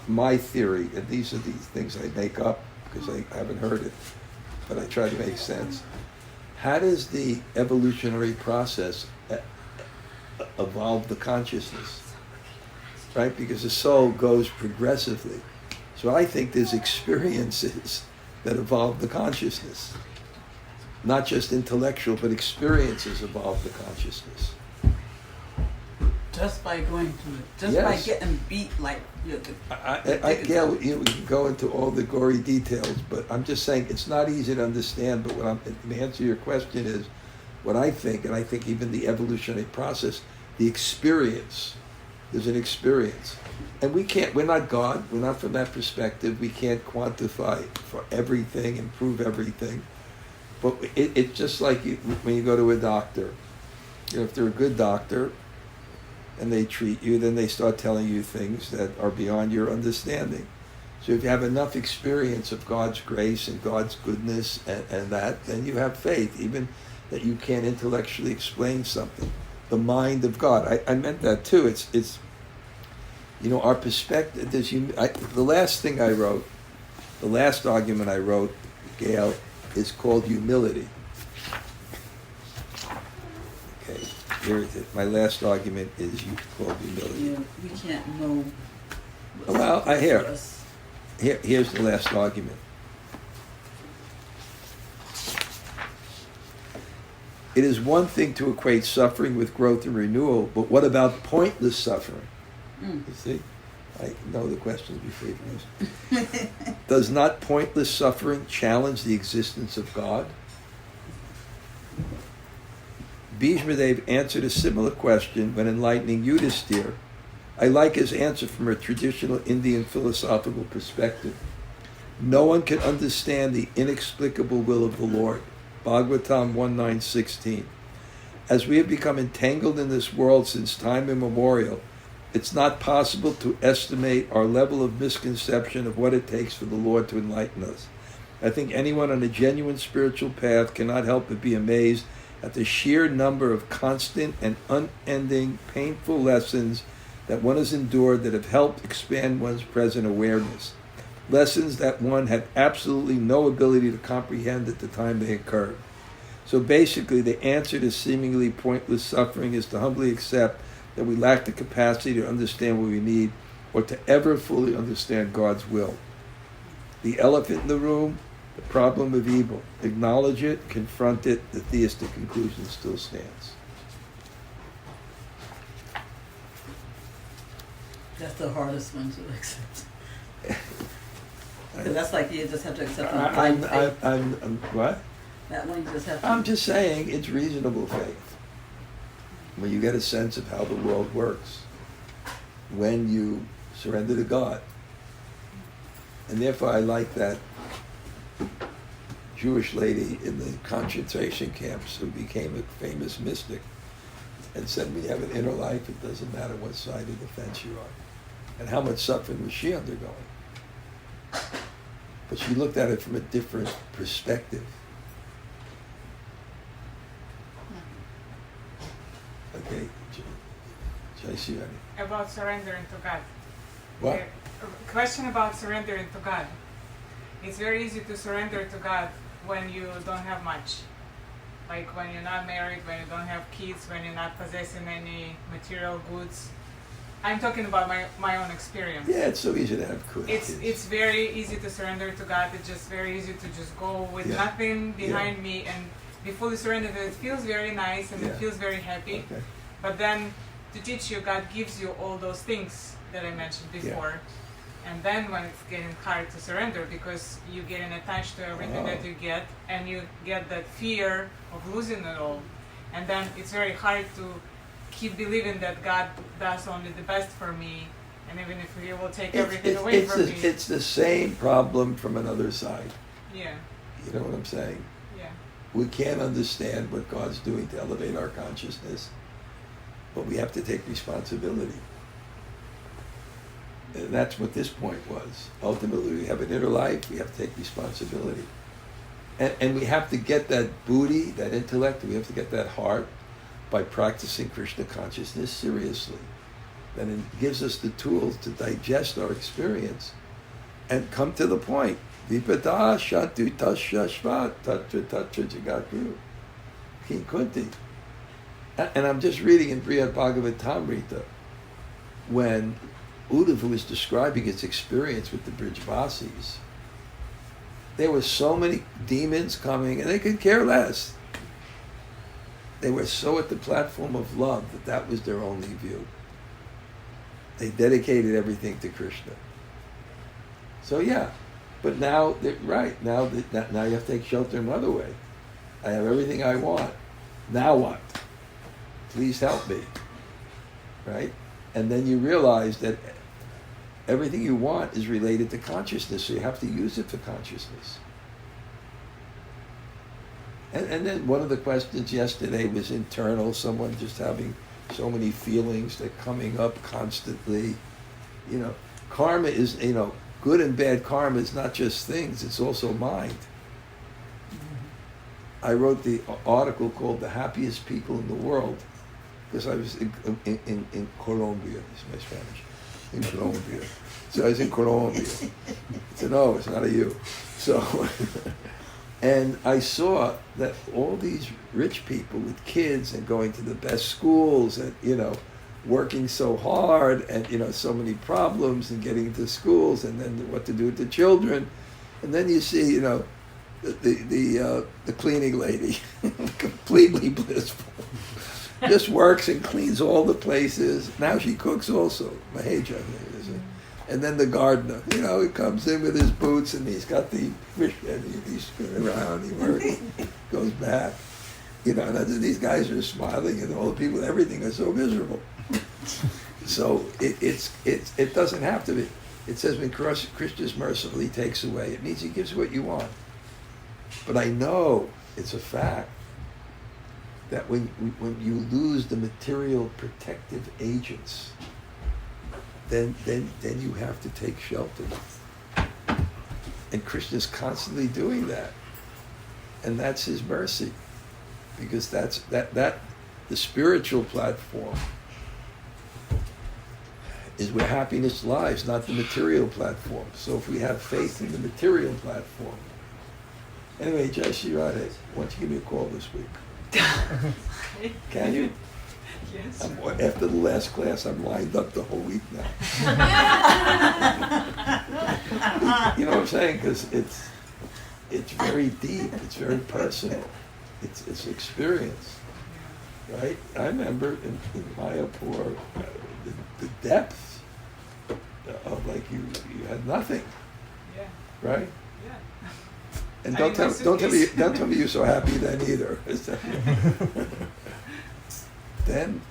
my theory, and these are these things I make up because I haven't heard it, but I try to make sense. How does the evolutionary process evolve the consciousness? Right? Because the soul goes progressively. So I think there's experiences that evolve the consciousness. Not just intellectual, but experiences evolve the consciousness. just by going through it, just Yes. by getting beat like Gail, we can go into all the gory details, but I'm just saying it's not easy to understand. But the answer to your question is what I think, and I think even the evolutionary process, the experience, there's an experience. And we're not God, we're not from that perspective, we can't quantify for everything and prove everything. But it's just like when you go to a doctor, if they're a good doctor, and they treat you, then they start telling you things that are beyond your understanding. So if you have enough experience of God's grace and God's goodness and that, then you have faith, even that you can't intellectually explain something. The mind of God. I meant that too. It's our perspective. The last thing I wrote, the last argument I wrote, Gail, is called humility. Okay. Here is it. My last argument is called humility. Yeah, we can't know. Well, here's the last argument. It is one thing to equate suffering with growth and renewal, but what about pointless suffering? You see? I know the questions before you finish. Does not pointless suffering challenge the existence of God? Bhishmadev answered a similar question when enlightening Yudhisthira. I like his answer from a traditional Indian philosophical perspective. No one can understand the inexplicable will of the Lord. Bhagavatam 1.9.16. As we have become entangled in this world since time immemorial, it's not possible to estimate our level of misconception of what it takes for the Lord to enlighten us. I think anyone on a genuine spiritual path cannot help but be amazed at the sheer number of constant and unending painful lessons that one has endured that have helped expand one's present awareness. Lessons that one had absolutely no ability to comprehend at the time they occurred. So basically, the answer to seemingly pointless suffering is to humbly accept that we lack the capacity to understand what we need or to ever fully understand God's will. The elephant in the room, the problem of evil. Acknowledge it, confront it, the theistic conclusion still stands. That's the hardest one to accept. Because that's like you just have to accept What? that one you just have to. I'm just saying it's reasonable faith. When you get a sense of how the world works, when you surrender to God. And therefore I like that Jewish lady in the concentration camps who became a famous mystic and said, when you have an inner life, it doesn't matter what side of the fence you are. And how much suffering was she undergoing? But she looked at it from a different perspective. Okay, Jaya. About surrendering to God. What? A question about surrendering to God. It's very easy to surrender to God when you don't have much. Like when you're not married, when you don't have kids, when you're not possessing any material goods. I'm talking about my own experience. Yeah, it's so easy to have kids. It's very easy to surrender to God. It's just very easy to just go with nothing behind me and be fully surrendered. It feels very nice and it feels very happy. Okay. But then to teach you, God gives you all those things that I mentioned before. And then when it's getting hard to surrender because you're getting attached to everything that you get and you get that fear of losing it all. And then it's very hard to keep believing that God does only the best for me, and even if He will take everything away from me. It's the same problem from another side. Yeah. You know what I'm saying? Yeah. We can't understand what God's doing to elevate our consciousness, but we have to take responsibility. And that's what this point was. Ultimately, we have an inner life, we have to take responsibility. And we have to get that buddhi, that intellect, we have to get that heart, by practicing Krishna consciousness seriously. Then it gives us the tools to digest our experience and come to the point. Vipada shantu tasya shvat tatra tatra jagatu King Kunti. And I'm just reading in Brihad Bhagavatamrita when Uddhava was describing his experience with the Brijvasis. There were so many demons coming and they could care less. They were so at the platform of love that was their only view. They dedicated everything to Krishna. So but now, now you have to take shelter another way. I have everything I want. Now what? Please help me. Right? And then you realize that everything you want is related to consciousness, so you have to use it for consciousness. And then one of the questions yesterday was internal, someone just having so many feelings that coming up constantly. Karma is, good and bad karma is not just things, it's also mind. I wrote the article called The Happiest People in the World because I was in Colombia. This is my Spanish. In Colombia. So I was in Colombia. I said, no, it's not a you. So... And I saw that all these rich people with kids and going to the best schools and, working so hard and, so many problems and getting into schools and then what to do with the children. And then you see, the cleaning lady, completely blissful, just works and cleans all the places. Now she cooks also, Maheja, and then the gardener, he comes in with his boots and he's got the fish and he's spinning around, he works, goes back. And these guys are smiling and all the people, everything is so miserable. So it doesn't have to be. It says when Krishna mercifully takes away, it means He gives what you want. But I know it's a fact that when you lose the material protective agents, then you have to take shelter. And Krishna's constantly doing that. And that's His mercy. Because that's the spiritual platform is where happiness lies, not the material platform. So if we have faith in the material platform. Anyway, Jai Shirade, why don't you give me a call this week? Can you? Yes. After the last class, I'm lined up the whole week now. You know what I'm saying? Because it's very deep. It's very personal. It's experience, right? I remember in Mayapur, the depth of you had nothing, right? Yeah. And don't tell me you're so happy then either. Then,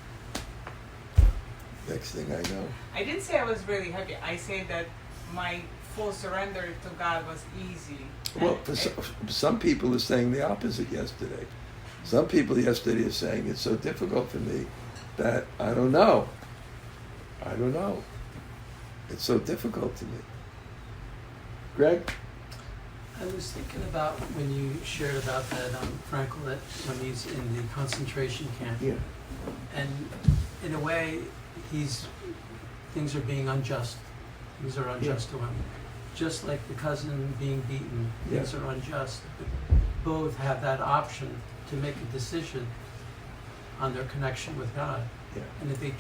next thing I know. I didn't say I was really happy. I say that my full surrender to God was easy. Well, And for some people are saying the opposite yesterday. Some people yesterday are saying it's so difficult for me that I don't know. It's so difficult to me. Greg? I was thinking about when you shared about that Frankel, that when he's in the concentration camp, Yeah. and in a way, things are being unjust. Things are unjust to him. Just like the cousin being beaten, things are unjust. But both have that option to make a decision on their connection with God. Yeah. And if they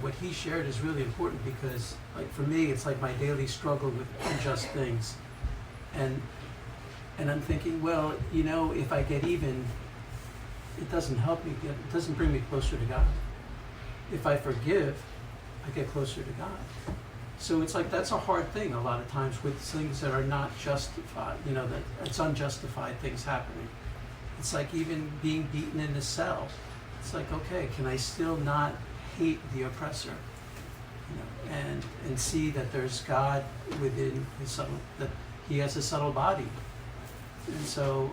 what he shared is really important, because like for me, it's like my daily struggle with unjust things. And I'm thinking, well, if I get even, it doesn't help me it doesn't bring me closer to God. If I forgive, I get closer to God. So it's like that's a hard thing a lot of times with things that are not justified, that it's unjustified things happening. It's like even being beaten in a cell. It's like, okay, can I still not hate the oppressor? And see that there's God within his subtle, that he has a subtle body. And so,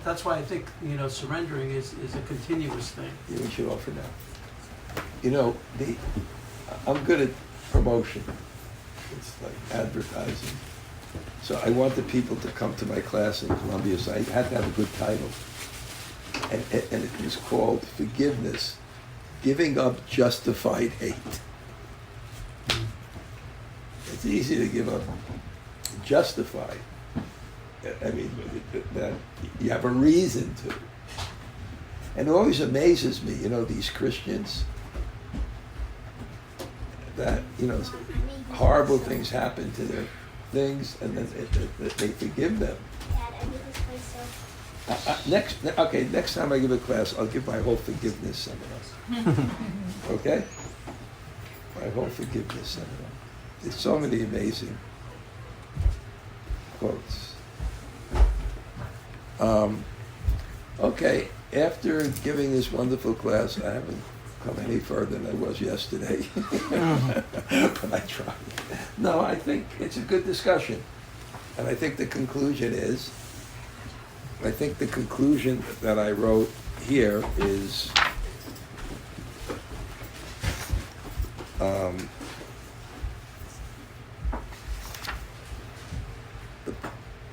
that's why I think, surrendering is a continuous thing. We should offer now. I'm good at promotion. It's like advertising. So I wanted people to come to my class in Columbia, so I had to have a good title. And it was called Forgiveness, Giving Up Justified Hate. It's easy to give up justified. I mean, that you have a reason to. And it always amazes me, these Christians, that, horrible things happen to their things, and then they forgive them. Next time I give a class, I'll give my whole forgiveness seminar. Okay? My whole forgiveness seminar. There's so many amazing quotes. Okay, after giving this wonderful class, I haven't come any further than I was yesterday. But I tried. No, I think it's a good discussion. And I think the conclusion that I wrote here is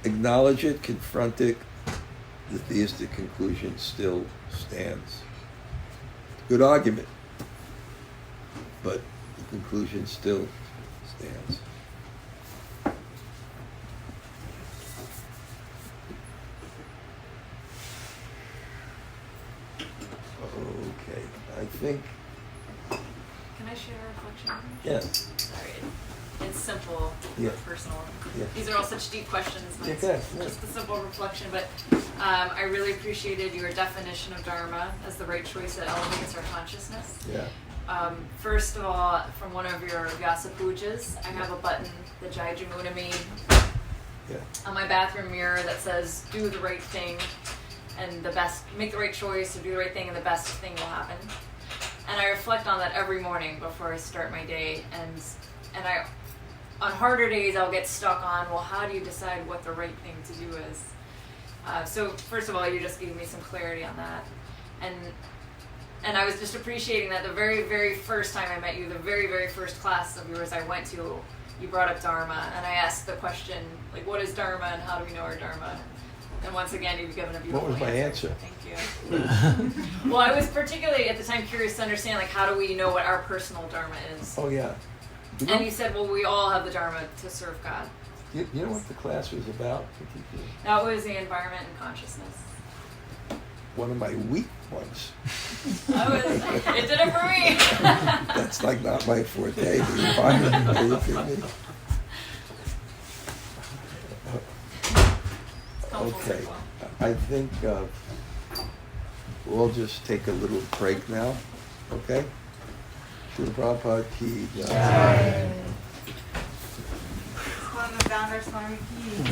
acknowledge it, confront it, the theistic conclusion still stands. Good argument, but the conclusion still stands. Okay, I think, Can I share a reflection? yes. Sorry, it's simple, Yeah. personal. Yeah. These are all such deep questions. Yeah, It's good, yeah. just a simple reflection, but I really appreciated your definition of Dharma as the right choice that elevates our consciousness. Yeah. First of all, from one of your Vyasa Pujas, I have a button, the Jaya Jamunami, Yeah. on my bathroom mirror that says, do the right thing and make the right choice, or do the right thing and the best thing will happen. And I reflect on that every morning before I start my day, and on harder days I'll get stuck on, well, how do you decide what the right thing to do is? So first of all, you just gave me some clarity on that. And I was just appreciating that the very, very first time I met you, the very, very first class of yours I went to, you brought up Dharma, and I asked the question, like, what is Dharma and how do we know our Dharma? And once again, you've given a beautiful What was my answer? Thank you. Well, I was particularly at the time curious to understand, like, how do we know what our personal Dharma is? Oh, yeah. And you said, well, we all have the Dharma to serve God. You know what the class was about? That was the environment and consciousness. One of my weak ones. It did it for me. That's like not my forte, the environment. Are you kidding me? Okay, I think we'll just take a little break now, okay? Srila Prabhupada ki jai. Dhanurdhara Swami ki.